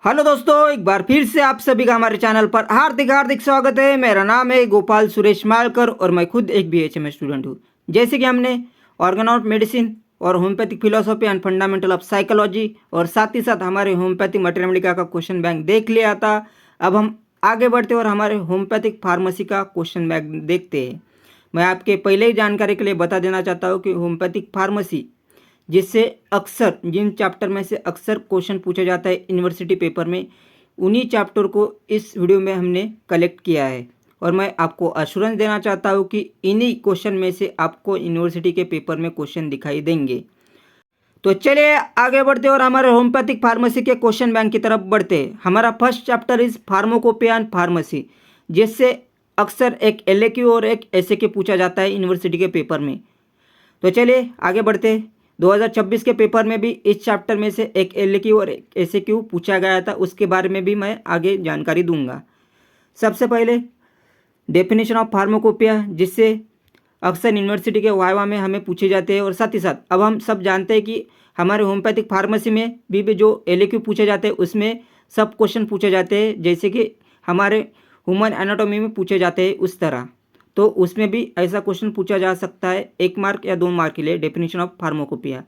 Hello दोस्तों, एक बार फिर से आप सभी का हमारे चैनल पर हार्दिक हार्दिक स्वागत है। मेरा नाम है गोपाल सुरेश मालकर और मैं खुद एक बीएचएम स्टूडेंट हूँ। जैसे कि हमने ऑर्गन ऑफ मेडिसिन और homeopathic philosophy and fundamental of psychology और साथ ही साथ हमारे होम्योपैथिक मटेरियल का क्वेश्चन बैंक देख लिया था। अब हम आगे बढ़ते और हमारे होम्योपैथिक फार्मेसी का क्वेश्चन बैंक देखते हैं। मैं आपके पहले ही जानकारी के लिए बता देना चाहता हूँ कि होम्योपैथिक फार्मेसी जिससे अक्सर जिन चैप्टर में से अक्सर क्वेश्चन पूछा जाता है यूनिवर्सिटी पेपर में, उन्हीं चैप्टर को इस वीडियो में हमने कलेक्ट किया है और मैं आपको अश्योरेंस देना चाहता हूँ कि इन्हीं क्वेश्चन में से आपको यूनिवर्सिटी के पेपर में क्वेश्चन दिखाई देंगे। तो चलिए आगे बढ़ते और हमारे होम्योपैथिक फार्मेसी के क्वेश्चन बैंक की तरफ बढ़ते हैं। हमारा first chapter is pharmacopoeia and pharmacy, जिससे अक्सर एक एलएक्यू और एक एसएक्यू पूछा जाता है यूनिवर्सिटी के पेपर में। तो चलिए आगे बढ़ते हैं। 2026 के पेपर में भी इस चैप्टर में से एक एलक्यू और एक एसक्यू पूछा गया था, उसके बारे में भी मैं आगे जानकारी दूंगा। सबसे पहले डेफिनेशन ऑफ फार्माकोपिया, जिससे अक्सर यूनिवर्सिटी के वाइवा में हमें पूछे जाते हैं और साथ ही साथ अब हम सब जानते हैं कि हमारे होम्योपैथिक फार्मेसी में भी जो एलक्यू पूछे जाते हैं उसमें सब क्वेश्चन पूछे जाते हैं, जैसे कि हमारे ह्यूमन एनाटॉमी में पूछे जाते हैं उस तरह। तो उसमें भी ऐसा क्वेश्चन पूछा जा सकता है 1 मार्क या 2 मार्क के लिए, definition of pharmacopoeia.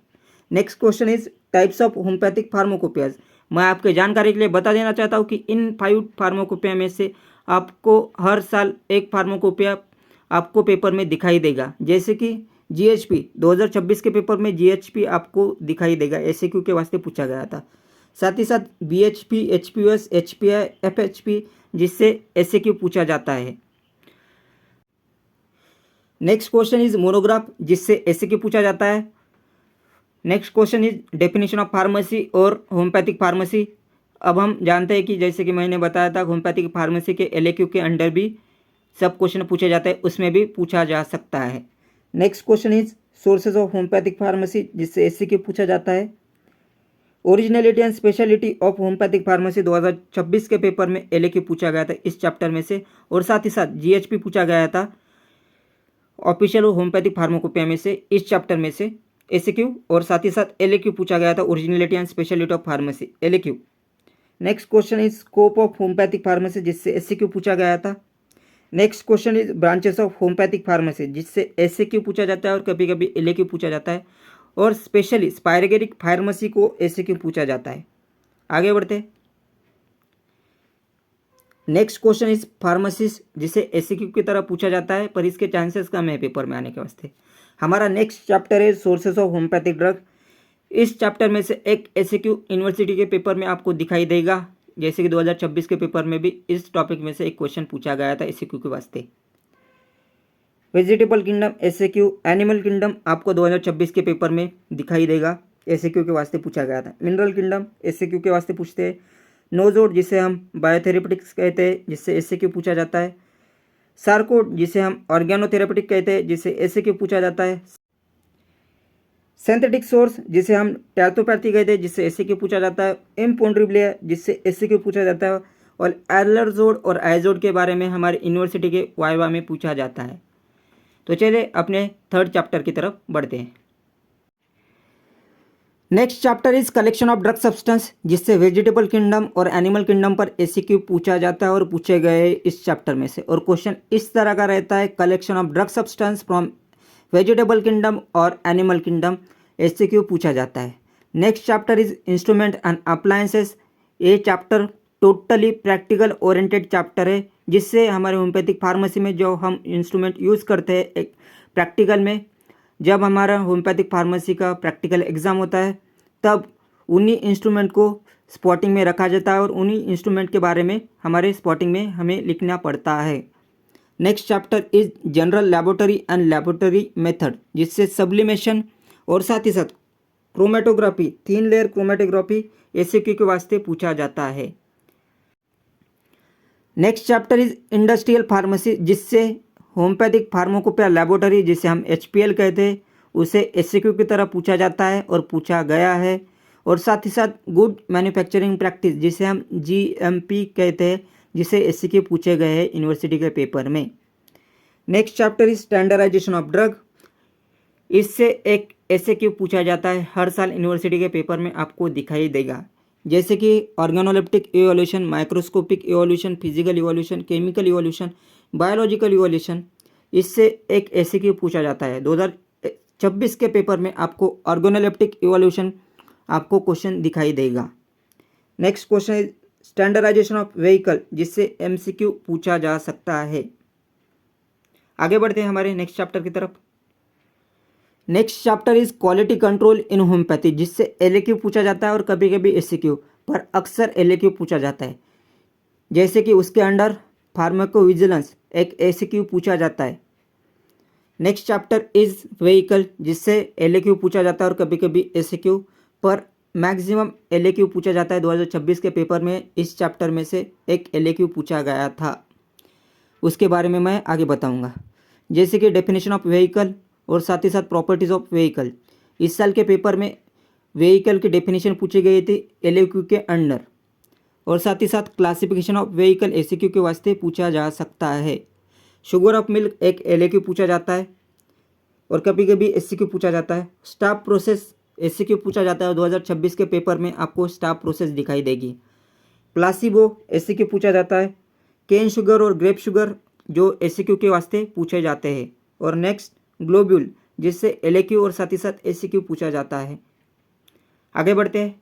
Next question is types of homeopathic pharmacopoeias. मैं आपके जानकारी के लिए बता देना चाहता हूँ कि इन 5 फार्माकोपिया में से आपको हर साल एक फार्माकोपिया आपको पेपर में दिखाई देगा, जैसे कि जीएचपी 2026 के पेपर में जीएचपी आपको दिखाई देगा, एसएक्यू के वास्ते पूछा गया था। साथ ही साथ बीएचपी, एचपीएस, एचपीआई, एफएचपी, जिससे एसएक्यू पूछा जाता है। नेक्स्ट क्वेश्चन इज मोनोग्राफ, जिससे एसएक्यू पूछा जाता है। Next question is definition of pharmacy और होम्योपैथिक फार्मेसी। अब हम जानते हैं कि जैसे कि मैंने बताया था, होम्योपैथिक फार्मेसी के एलएक्यू के अंडर भी सब क्वेश्चन पूछे जाते हैं, उसमें भी पूछा जा सकता है। Next question is sources of homeopathic pharmacy, जिससे एसएक्यू पूछा जाता है। Originality and speciality of homeopathic pharmacy 2026 के पेपर में एलएक्यू पूछा गया था इस चैप्टर में से, और साथ ही साथ जीएचपी पूछा गया था ऑफिशियल होम्योपैथिक फार्माकोपिया में से, इस चैप्टर में से एसक्यू, और साथ ही साथ एलक्यू पूछा गया था originality and speciality of pharmacy, LQ. Next question is scope of homeopathic pharmacy, जिससे एसक्यू पूछा गया था। Next question is branches of homeopathic pharmacy, जिससे एसक्यू पूछा जाता है और कभी कभी एलक्यू पूछा जाता है, और स्पेशली स्पायरेगेटिक फार्मेसी को एसक्यू पूछा जाता है। आगे बढ़ते। नेक्स्ट क्वेश्चन इज फार्मासिस्ट, जिसे एसक्यू की तरह पूछा जाता है पर इसके चांसेस कम है पेपर में आने के वास्ते। हमारा नेक्स्ट चैप्टर है सोर्सेस ऑफ होम्योपैथिक ड्रग। इस चैप्टर में से एक एसक्यू यूनिवर्सिटी के पेपर में आपको दिखाई देगा, जैसे कि 2026 के पेपर में भी इस टॉपिक में से एक क्वेश्चन पूछा गया था एसक्यू के वास्ते। Vegetable kingdom SQ, animal kingdom आपको 2026 के पेपर में दिखाई देगा, एसक्यू के वास्ते पूछा गया था। मिनरल किंगडम एसक्यू के वास्ते पूछते हैं। नोजोड, जिसे हम बायोथेरेपेटिक्स कहते हैं, जिससे एसक्यू पूछा जाता है। सार्कोड, जिसे हम ऑर्गेनोथेरेपेटिक कहते हैं, जिससे एसक्यू पूछा जाता है। सिंथेटिक सोर्स, जिसे हम टैर्थोपैथी कहते हैं, जिससे एसक्यू पूछा जाता है। इम्पोन्ड्रिब्लिया, जिससे एसक्यू पूछा जाता है, और एलरजोड और आइजोड के बारे में हमारे यूनिवर्सिटी के वाइवा में पूछा जाता है। तो चलिए अपने थर्ड चैप्टर की तरफ बढ़ते हैं। Next chapter is collection of drug substance, जिससे वेजिटेबल किंगडम और एनिमल किंगडम पर एसक्यू पूछा जाता है और पूछे गए इस चैप्टर में से। और क्वेश्चन इस तरह का रहता है, collection of drug substance from vegetable kingdom और एनिमल किंगडम, एसक्यू पूछा जाता है। Next chapter is instrument and appliances. ये chapter totally practical oriented chapter है, जिससे हमारे होम्योपैथिक फार्मेसी में जो हम इंस्ट्रूमेंट यूज़ करते हैं एक प्रैक्टिकल में, जब हमारा होम्योपैथिक फार्मेसी का प्रैक्टिकल एग्ज़ाम होता है तब उन्हीं इंस्ट्रूमेंट को स्पॉटिंग में रखा जाता है और उन्हीं इंस्ट्रूमेंट के बारे में हमारे स्पॉटिंग में हमें लिखना पड़ता है। Next chapter is general laboratory and laboratory method, जिससे सब्लिमेशन और साथ ही साथ chromatography, thin layer chromatography SQ के वास्ते पूछा जाता है। Next chapter is industrial pharmacy, जिससे होम्योपैथिक फार्माकोपिया लैबोरेटरी, जिसे हम एचपीएल कहते हैं, उसे एसक्यू की तरह पूछा जाता है और पूछा गया है। और साथ ही साथ गुड मैन्युफैक्चरिंग प्रैक्टिस, जिसे हम जीएमपी कहते हैं, जिसे एसक्यू पूछे गए हैं यूनिवर्सिटी के पेपर में। Next chapter is standardization of drug, इससे एक एसक्यू पूछा जाता है, हर साल यूनिवर्सिटी के पेपर में आपको दिखाई देगा। जैसे कि organoleptic evolution, microscopic evolution, physical evolution, chemical evolution, biological evolution. इससे एक एमसीक्यू पूछा जाता है। 2026 के पेपर में आपको ऑर्गेनोलेप्टिक इवोल्यूशन आपको क्वेश्चन दिखाई देगा। Next question is standardization of vehicle, जिससे एमसीक्यू पूछा जा सकता है। आगे बढ़ते हैं हमारे नेक्स्ट चैप्टर की तरफ। Next chapter is quality control in homeopathy, जिससे एलएक्यू पूछा जाता है और कभी कभी एसक्यू, पर अक्सर एलएक्यू पूछा जाता है। जैसे कि उसके अंडर फार्माकोविजिलेंस एक एसक्यू पूछा जाता है। नेक्स्ट चैप्टर इज व्हीकल, जिससे एलएक्यू पूछा जाता है और कभी कभी एसक्यू, पर मैक्सिमम एलएक्यू पूछा जाता है। 2026 के पेपर में इस चैप्टर में से एक एलएक्यू पूछा गया था, उसके बारे में मैं आगे बताऊंगा। जैसे कि डेफिनेशन ऑफ व्हीकल और साथ ही साथ प्रॉपर्टीज ऑफ व्हीकल। इस साल के पेपर में व्हीकल की डेफिनेशन पूछी गई थी एलएक्यू के अंडर, और साथ ही साथ क्लासिफिकेशन ऑफ व्हीकल एसक्यू के वास्ते पूछा जा सकता है। शुगर ऑफ मिल्क एक एलएक्यू पूछा जाता है और कभी कभी एसक्यू पूछा जाता है। स्टाफ प्रोसेस एसक्यू पूछा जाता है, 2026 के पेपर में आपको स्टाफ प्रोसेस दिखाई देगी। प्लासिबो एसक्यू पूछा जाता है। केन शुगर और ग्रेप शुगर जो एसक्यू के वास्ते पूछे जाते हैं। और नेक्स्ट ग्लोब्यूल, जिससे एलएक्यू और साथ ही साथ एसक्यू पूछा जाता है। आगे बढ़ते हैं।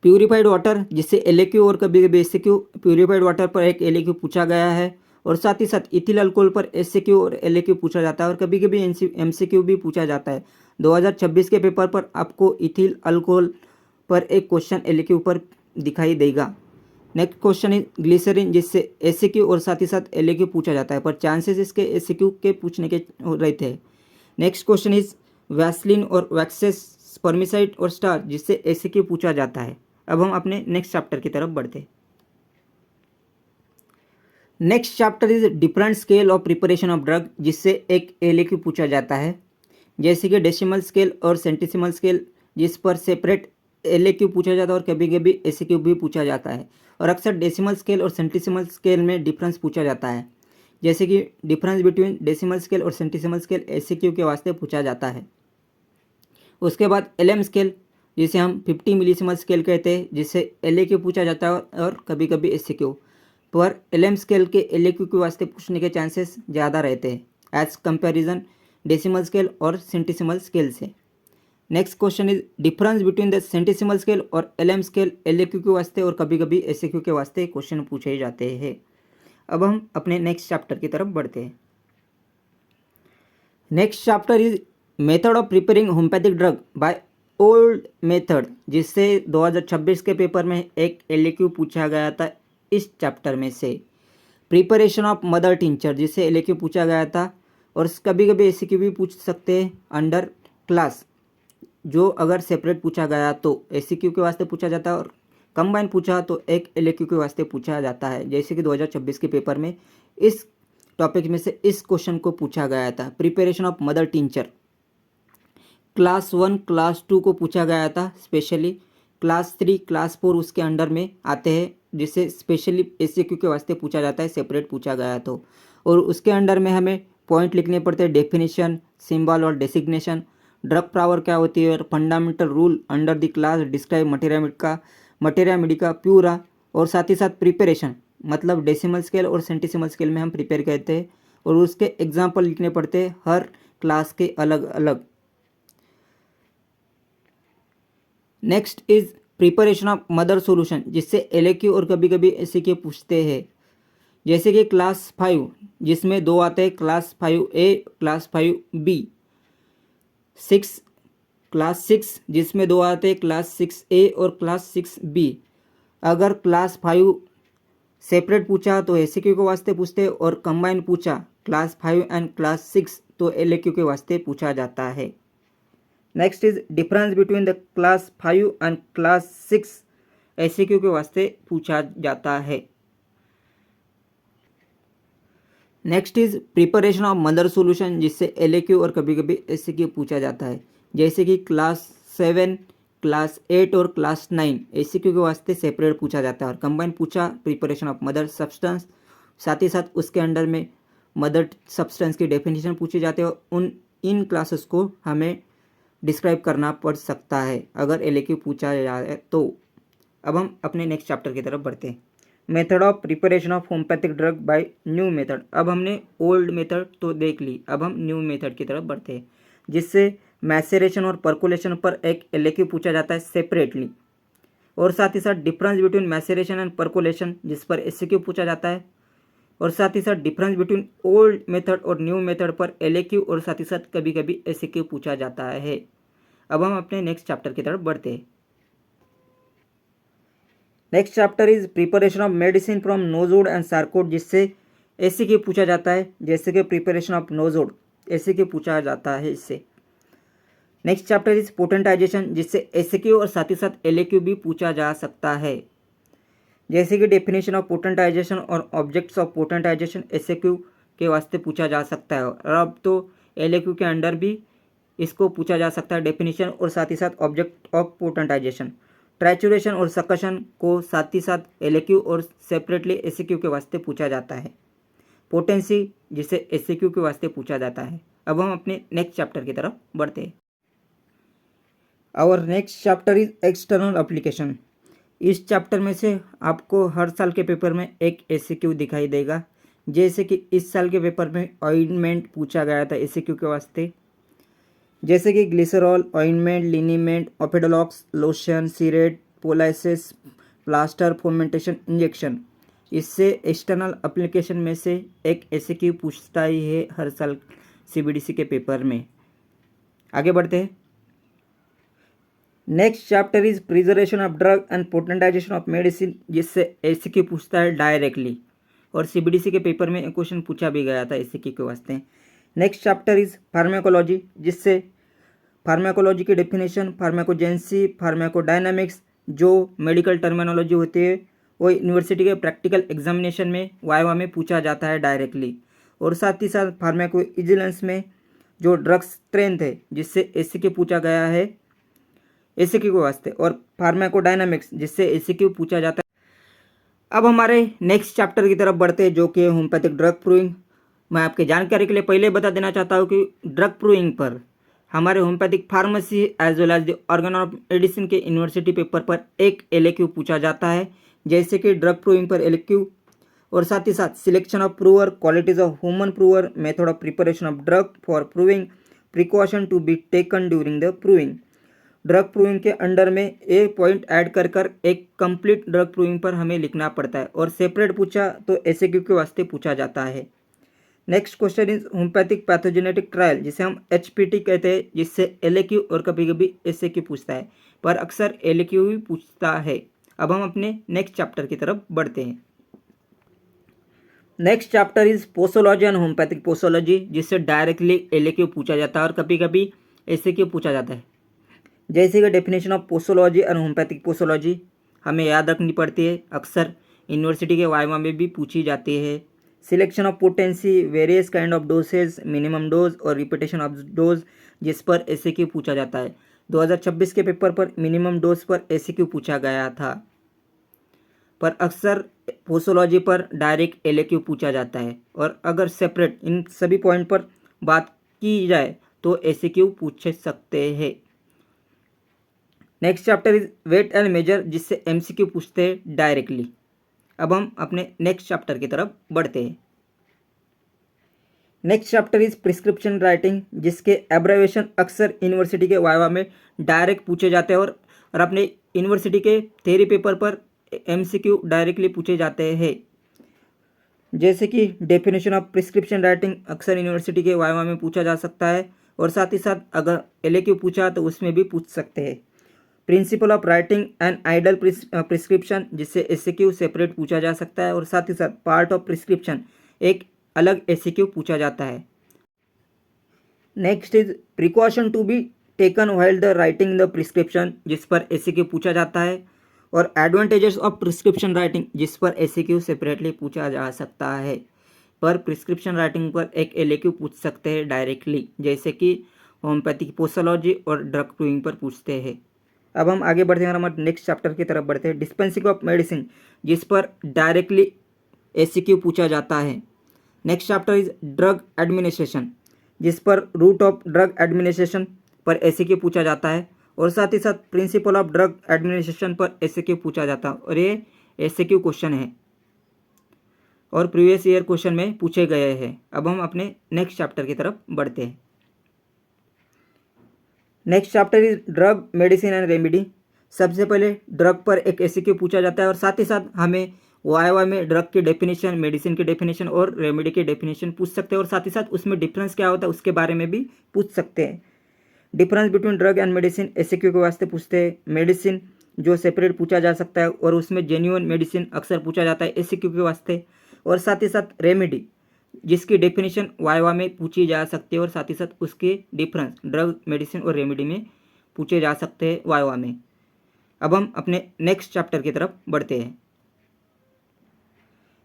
प्यूरिफाइड वाटर, जिससे एलएक्यू और कभी कभी एसक्यू। प्यूरिफाइड वाटर पर एक एलएक्यू पूछा गया है, और साथ ही साथ इथिल अल्कोहल पर एसक्यू और एलएक्यू पूछा जाता है, और कभी कभी एमसीक्यू भी पूछा जाता है। 2026 के पेपर पर आपको इथिल अल्कोहल पर एक क्वेश्चन एलएक्यू पर दिखाई देगा। नेक्स्ट क्वेश्चन इज ग्लिसरीन, जिससे एसक्यू और साथ ही साथ एलएक्यू पूछा जाता है, पर चांसेस इसके एसक्यू के पूछने के रहते हैं। नेक्स्ट क्वेश्चन इज वैसलिन और वैक्सेस, स्पर्मिसाइड और स्टार, जिससे एसक्यू पूछा जाता है। अब हम अपने नेक्स्ट चैप्टर की तरफ बढ़ते हैं। Next chapter is different scale of preparation of drug, जिससे एक एलएक्यू पूछा जाता है। जैसे कि डेसिमल स्केल और सेंटिसिमल स्केल, जिस पर सेपरेट एलएक्यू पूछा जाता है और कभी कभी एसक्यू भी पूछा जाता है। और अक्सर डेसिमल स्केल और सेंटिसिमल स्केल में डिफरेंस पूछा जाता है। जैसे कि डिफरेंस बिटवीन डेसिमल स्केल और सेंटिसिमल स्केल एसक्यू के वास्ते पूछा जाता है। उसके बाद एलएम स्केल, जिसे हम 50 मिलीसिमल स्केल कहते हैं, जिससे एलएक्यू पूछा जाता है और कभी कभी एसक्यू, पर एलएम स्केल के एलएक्यू के वास्ते पूछने के चांसेस ज़्यादा रहते हैं एज कंपेरिजन डेसिमल स्केल और सेंटिसिमल स्केल से। Next question is difference between the centesimal scale और एलएम स्केल एलएक्यू के वास्ते और कभी कभी एसक्यू के वास्ते क्वेश्चन पूछे जाते हैं। अब हम अपने नेक्स्ट चैप्टर की तरफ बढ़ते हैं। Next chapter is method of preparing homeopathic drug by old method, जिससे 2026 के पेपर में एक एलएक्यू पूछा गया था इस चैप्टर में से। प्रिपरेशन ऑफ मदर टिंचर, जिससे एलएक्यू पूछा गया था, और कभी कभी एसक्यू भी पूछ सकते हैं अंडर क्लास, जो अगर सेपरेट पूछा गया तो एसक्यू के वास्ते पूछा जाता है, और कंबाइन पूछा तो एक एलएक्यू के वास्ते पूछा जाता है। जैसे कि 2026 के पेपर में इस टॉपिक में से इस क्वेश्चन को पूछा गया था। Preparation of mother tincture class 1 class 2 को पूछा गया था स्पेशली। क्लास 3 क्लास 4 उसके अंडर में आते हैं, जिसे स्पेशली एसक्यू के वास्ते पूछा जाता है, सेपरेट पूछा गया तो। और उसके अंडर में हमें पॉइंट लिखने पड़ते हैं, डेफिनेशन, सिंबल और डेसिग्नेशन, ड्रग पावर क्या होती है, fundamental rule under the class describe materia Medica pura, और साथ ही साथ प्रिपरेशन, मतलब डेसिमल स्केल और सेंटिसिमल स्केल में हम प्रिपेयर कहते हैं, और उसके एग्जाम्पल लिखने पड़ते हैं हर क्लास के अलग अलग। Next is preparation of mother solution, जिससे एलएक्यू और कभी कभी एसक्यू पूछते हैं। जैसे कि क्लास 5, जिसमें 2 आते हैं, class 5A class 5B। 6 class 6, जिसमें 2 आते हैं, क्लास 6A और क्लास 6B। अगर क्लास 5 सेपरेट पूछा तो एसक्यू के वास्ते पूछते, और कंबाइन पूछा क्लास 5 एंड क्लास 6 तो एलएक्यू के वास्ते पूछा जाता है। Next is difference between the class 5 and class 6 SQ के वास्ते पूछा जाता है। Next is preparation of mother solution, जिससे एलएक्यू और कभी कभी एसक्यू पूछा जाता है। जैसे कि क्लास 7 क्लास 8 और क्लास 9 एसक्यू के वास्ते सेपरेट पूछा जाता है, और कंबाइन पूछा प्रिपरेशन ऑफ मदर सब्सटेंस, साथ ही साथ उसके अंडर में मदर सब्सटेंस की डेफिनेशन पूछे जाते हैं। इन क्लासेस को हमें डिस्क्राइब करना पड़ सकता है अगर LAQ पूछा जाए तो। अब हम अपने नेक्स्ट चैप्टर की तरफ बढ़ते हैं। Method of preparation of homeopathic drug bye new method. अब हमने ओल्ड मेथड तो देख ली, अब हम न्यू मेथड की तरफ बढ़ते हैं, जिससे मैसेरेशन और पर्कुलेशन पर एक LAQ पूछा जाता है सेपरेटली, और साथ ही साथ difference between maceration and percolation जिस पर SCQ पूछा जाता है, और साथ ही साथ डिफरेंस बिटवीन ओल्ड मेथड और न्यू मेथड पर LAQ और साथ ही साथ कभी कभी SCQ पूछा जाता है। अब हम अपने नेक्स्ट चैप्टर की तरफ बढ़ते हैं। Next chapter is preparation of medicine from nosode and sarcode, जिससे SCQ पूछा जाता है, जैसे कि प्रिपरेशन ऑफ नोजवुड SCQ पूछा जाता है इससे। नेक्स्ट चैप्टर इज पोटेंटाइजेशन, जिससे SCQ और साथ ही साथ LAQ भी पूछा जा सकता है, जैसे कि डेफिनेशन ऑफ पोटेंटाइजेशन और ऑब्जेक्ट्स ऑफ पोटेंटाइजेशन SCQ के वास्ते पूछा जा सकता है, और अब तो LAQ के अंडर भी इसको पूछा जा सकता है डेफिनेशन और साथ ही साथ ऑब्जेक्ट ऑफ पोटेंटाइजेशन। ट्रैचुरेशन और सकशन को साथ ही साथ LAQ और सेपरेटली SCQ के वास्ते पूछा जाता है। पोटेंसी जिसे SCQ के वास्ते पूछा जाता है। अब हम अपने नेक्स्ट चैप्टर की तरफ बढ़ते हैं। Our next chapter is external application. इस चैप्टर में से आपको हर साल के पेपर में एक SCQ दिखाई देगा, जैसे कि इस साल के पेपर में ऑइंटमेंट पूछा गया था SCQ के वास्ते, जैसे कि ग्लिसरॉल, ऑइंटमेंट, लिनीमेंट, ओपेडोलॉक्स, लोशन, सीरेट, पोलाइसिस, प्लास्टर, फोमेंटेशन, इंजेक्शन। इससे एक्सटर्नल एप्लीकेशन में से एक SCQ पूछता ही है हर साल CBDC के पेपर में। आगे बढ़ते हैं। Next chapter is preservation of drug and potentization of medicine, जिससे SCQ पूछता है डायरेक्टली, और CBDC के पेपर में एक क्वेश्चन पूछा भी गया था SCQ के वास्ते। नेक्स्ट चैप्टर इज फार्माकोलॉजी, जिससे फार्माकोलॉजी की डेफिनेशन, फार्माकोजेंसी, फार्माकोडायनामिक्स जो मेडिकल टर्मिनोलॉजी होती है वो यूनिवर्सिटी के प्रैक्टिकल एग्जामिनेशन में वाइवा में पूछा जाता है डायरेक्टली, और साथ ही साथ फार्माकोविजिलेंस में जो ड्रग स्ट्रेंथ है जिससे SCQ पूछा गया है SCQ के वास्ते, और फार्माकोडायनामिक्स जिससे SCQ पूछा जाता है। अब हमारे नेक्स्ट चैप्टर की तरफ बढ़ते हैं, जो कि होम्योपैथिक ड्रग प्रूविंग। मैं आपके जानकारी के लिए पहले बता देना चाहता हूँ कि ड्रग प्रूविंग पर हमारे homeopathic pharmacy as well as the organon of medicine के यूनिवर्सिटी पेपर पर एक LAQ पूछा जाता है, जैसे कि ड्रग प्रूविंग पर LAQ, और साथ ही साथ selection of prover, qualities of human prover, method of preparation of drug for proving, precaution to be taken during the proving. Drug proving के अंडर में एक पॉइंट ऐड कर कर एक कंप्लीट ड्रग प्रूविंग पर हमें लिखना पड़ता है, और सेपरेट पूछा तो SCQ के वास्ते पूछा जाता है। Next question is homeopathic pathogenetic trial, जिसे हम HPT कहते हैं, जिससे LAQ और कभी कभी SCQ पूछता है, पर अक्सर LAQ भी पूछता है। अब हम अपने नेक्स्ट चैप्टर की तरफ बढ़ते हैं। Next chapter is posology and homoeopathic posology, जिससे डायरेक्टली LAQ पूछा जाता है और कभी कभी SCQ पूछा जाता है। जैसे कि definition of posology and homoeopathic posology हमें याद रखनी पड़ती है, अक्सर यूनिवर्सिटी के वाइवा में भी पूछी जाती है। Selection of potency, various kind of dosage, minimum dose और रिपीटेशन ऑफ डोज, जिस पर SCQ पूछा जाता है। 2026 के पेपर पर मिनिमम डोज पर SCQ पूछा गया था, पर अक्सर पोसोलॉजी पर डायरेक्ट LAQ पूछा जाता है, और अगर सेपरेट इन सभी पॉइंट पर बात की जाए तो SCQ पूछ सकते हैं। Next chapter is weight and measure, जिससे MCQ पूछते हैं डायरेक्टली। अब हम अपने नेक्स्ट चैप्टर की तरफ बढ़ते हैं। Next chapter is prescription writing, जिसके एब्रेविएशन अक्सर यूनिवर्सिटी के वाइवा में डायरेक्ट पूछे जाते हैं, और अपने यूनिवर्सिटी के थ्योरी पेपर पर MCQ डायरेक्टली पूछे जाते हैं। जैसे कि डेफिनेशन ऑफ प्रिस्क्रिप्शन राइटिंग अक्सर यूनिवर्सिटी के वाइवा में पूछा जा सकता है, और साथ ही साथ अगर LAQ पूछा तो उसमें भी पूछ सकते हैं। Principle of writing and idol prescription, जिससे SCQ सेपरेट पूछा जा सकता है, और साथ ही साथ पार्ट ऑफ प्रिस्क्रिप्शन एक अलग SCQ पूछा जाता है। Next is precaution to be taken while the writing the prescription, जिस पर SCQ पूछा जाता है, और एडवांटेजेस ऑफ प्रिस्क्रिप्शन राइटिंग, जिस पर SCQ सेपरेटली पूछा जा सकता है। पर प्रिस्क्रिप्शन राइटिंग पर एक LAQ पूछ सकते हैं डायरेक्टली, जैसे कि होम्योपैथिक पोसोलॉजी और ड्रग प्रूविंग पर पूछते हैं। अब हम आगे बढ़ते हैं, हमारे नेक्स्ट चैप्टर की तरफ बढ़ते हैं। डिस्पेंसिंग ऑफ मेडिसिन, जिस पर डायरेक्टली SCQ पूछा जाता है। Next chapter is drug administration, जिस पर रूट ऑफ ड्रग एडमिनिस्ट्रेशन पर एसएक्यू पूछा जाता है और साथ ही साथ प्रिंसिपल ऑफ ड्रग एडमिनिस्ट्रेशन पर एसएक्यू पूछा जाता है और ये एसएक्यू क्वेश्चन है और प्रीवियस ईयर क्वेश्चन में पूछे गए हैं। अब हम अपने नेक्स्ट चैप्टर की तरफ बढ़ते हैं। Next chapter is drug medicine and remedy. सबसे पहले ड्रग पर एक एसएक्यू पूछा जाता है और साथ ही साथ हमें वाई में ड्रग की डेफिनेशन, मेडिसिन की डेफिनेशन और रेमेडी की डेफिनेशन पूछ सकते हैं और साथ ही साथ उसमें डिफरेंस क्या होता है उसके बारे में भी पूछ सकते हैं। Difference between drug and medicine SAQ के वास्ते पूछते हैं। मेडिसिन जो सेपरेट पूछा जा सकता है और उसमें जेन्युइन मेडिसिन अक्सर पूछा जाता है एसएक्यू के वास्ते। और साथ ही साथ रेमेडी जिसकी डेफिनेशन वाइवा में पूछी जा सकती है और साथ ही साथ उसके डिफरेंस ड्रग, मेडिसिन और रेमेडी में पूछे जा सकते हैं वाइवा में। अब हम अपने नेक्स्ट चैप्टर की तरफ बढ़ते हैं।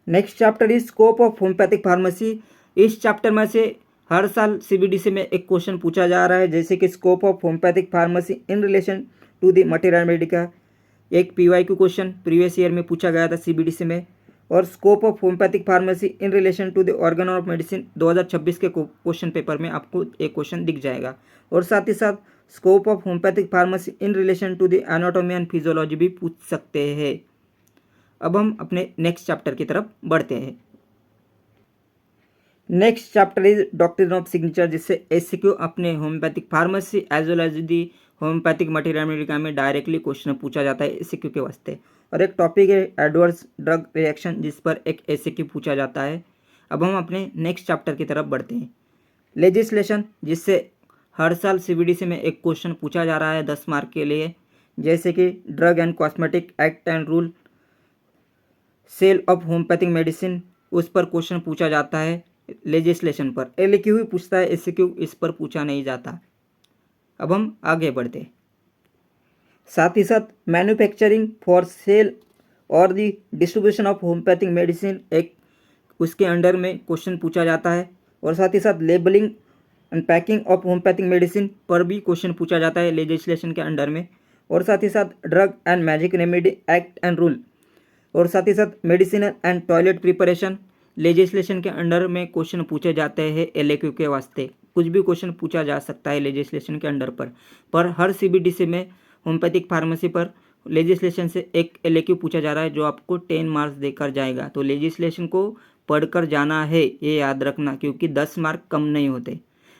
Next chapter is scope of homeopathic pharmacy. इस चैप्टर में से हर साल सीबीडीसी में एक क्वेश्चन पूछा जा रहा है, जैसे कि scope of homeopathic pharmacy in relation to the materia medica. एक पीवाईक्यू क्वेश्चन प्रीवियस ईयर में पूछा गया था सीबीडीसी में। और scope of homeopathic pharmacy in relation to the organon of medicine 2026 के क्वेश्चन पेपर में आपको एक क्वेश्चन दिख जाएगा। और साथ ही साथ scope of homeopathic pharmacy in relation to the anatomy and physiology भी पूछ सकते हैं। अब हम अपने नेक्स्ट चैप्टर की तरफ बढ़ते हैं। Next chapter is doctrine of signature, जिससे एसक्यू अपने homeopathic pharmacy as well as the homeopathic materia medica में डायरेक्टली क्वेश्चन पूछा जाता है एसक्यू के वास्ते। और एक टॉपिक है एडवर्स ड्रग रिएक्शन, जिस पर एक एसक्यू पूछा जाता है। अब हम अपने नेक्स्ट चैप्टर की तरफ बढ़ते हैं। लेजिस्लेशन, जिससे हर साल सीबीडीसी में एक क्वेश्चन पूछा जा रहा है 10 मार्क के लिए, जैसे कि drug and cosmetic act and rule, sale of homeopathic medicine, उस पर क्वेश्चन पूछा जाता है लेजिस्लेशन पर। एलक्यू ही पूछता है, एसक्यू इस पर पूछा नहीं जाता। अब हम आगे बढ़ते हैं। साथ ही साथ मैन्युफैक्चरिंग फॉर सेल और the distribution of homeopathic medicine एक उसके अंडर में क्वेश्चन पूछा जाता है। और साथ ही साथ labelling and packing of homeopathic medicine पर भी क्वेश्चन पूछा जाता है लेजिस्लेशन के अंडर में। और साथ ही साथ drug and magic remedy act and rule और साथ ही साथ medicine and toilet preparation legislation के अंडर में क्वेश्चन पूछे जाते हैं एलक्यू के वास्ते। कुछ भी क्वेश्चन पूछा जा सकता है लेजिस्लेशन के अंडर पर हर सीबीडीसी में होम्योपैथिक फार्मेसी पर लेजिस्लेशन से एक एलक्यू पूछा जा रहा है जो आपको 10 मार्क्स देकर जाएगा। तो लेजिस्लेशन को पढ़कर जाना है, ये याद रखना, क्योंकि 10 मार्क कम नहीं होते।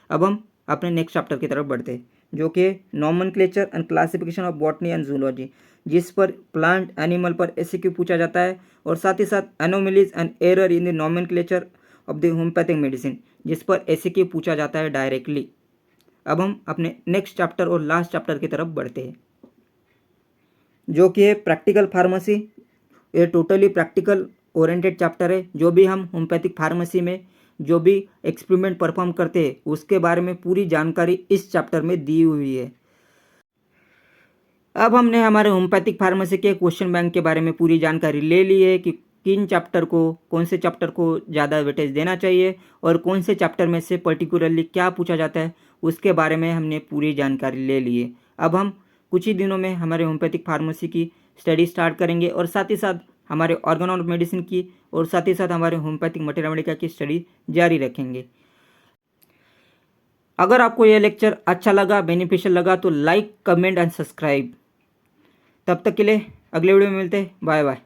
अब हम अपने नेक्स्ट चैप्टर की तरफ बढ़ते हैं, जो कि nomenclature and classification of botany and zoology, जिस पर प्लांट एनिमल पर एसक्यू पूछा जाता है। और साथ ही साथ anomalies and error in the nomenclature of the homeopathic medicine, जिस पर एसक्यू पूछा जाता है डायरेक्टली। अब हम अपने नेक्स्ट चैप्टर और लास्ट चैप्टर की तरफ बढ़ते हैं, जो कि है प्रैक्टिकल फार्मेसी। ये टोटली प्रैक्टिकल ओरिएंटेड चैप्टर है। जो भी हम होम्योपैथिक फार्मेसी में जो भी एक्सपेरिमेंट परफॉर्म करते हैं उसके बारे में पूरी जानकारी इस चैप्टर में दी हुई है। अब हमने हमारे होम्योपैथिक फार्मेसी के क्वेश्चन बैंक के बारे में पूरी जानकारी ले ली है कि किन चैप्टर को, कौन से चैप्टर को ज़्यादा वेटेज देना चाहिए और कौन से चैप्टर में से पर्टिकुलरली क्या पूछा जाता है, उसके बारे में हमने पूरी जानकारी ले ली है। अब हम कुछ ही दिनों में हमारे होम्योपैथिक फार्मेसी की स्टडी स्टार्ट करेंगे और साथ ही साथ हमारे ऑर्गन ऑफ मेडिसिन की और साथ ही साथ हमारे होम्योपैथिक मटेरियल मेडिका की स्टडी जारी रखेंगे। अगर आपको यह लेक्चर अच्छा लगा, बेनिफिशियल लगा, तो लाइक, कमेंट एंड सब्सक्राइब। तब तक के लिए अगले वीडियो में मिलते हैं। Bye bye.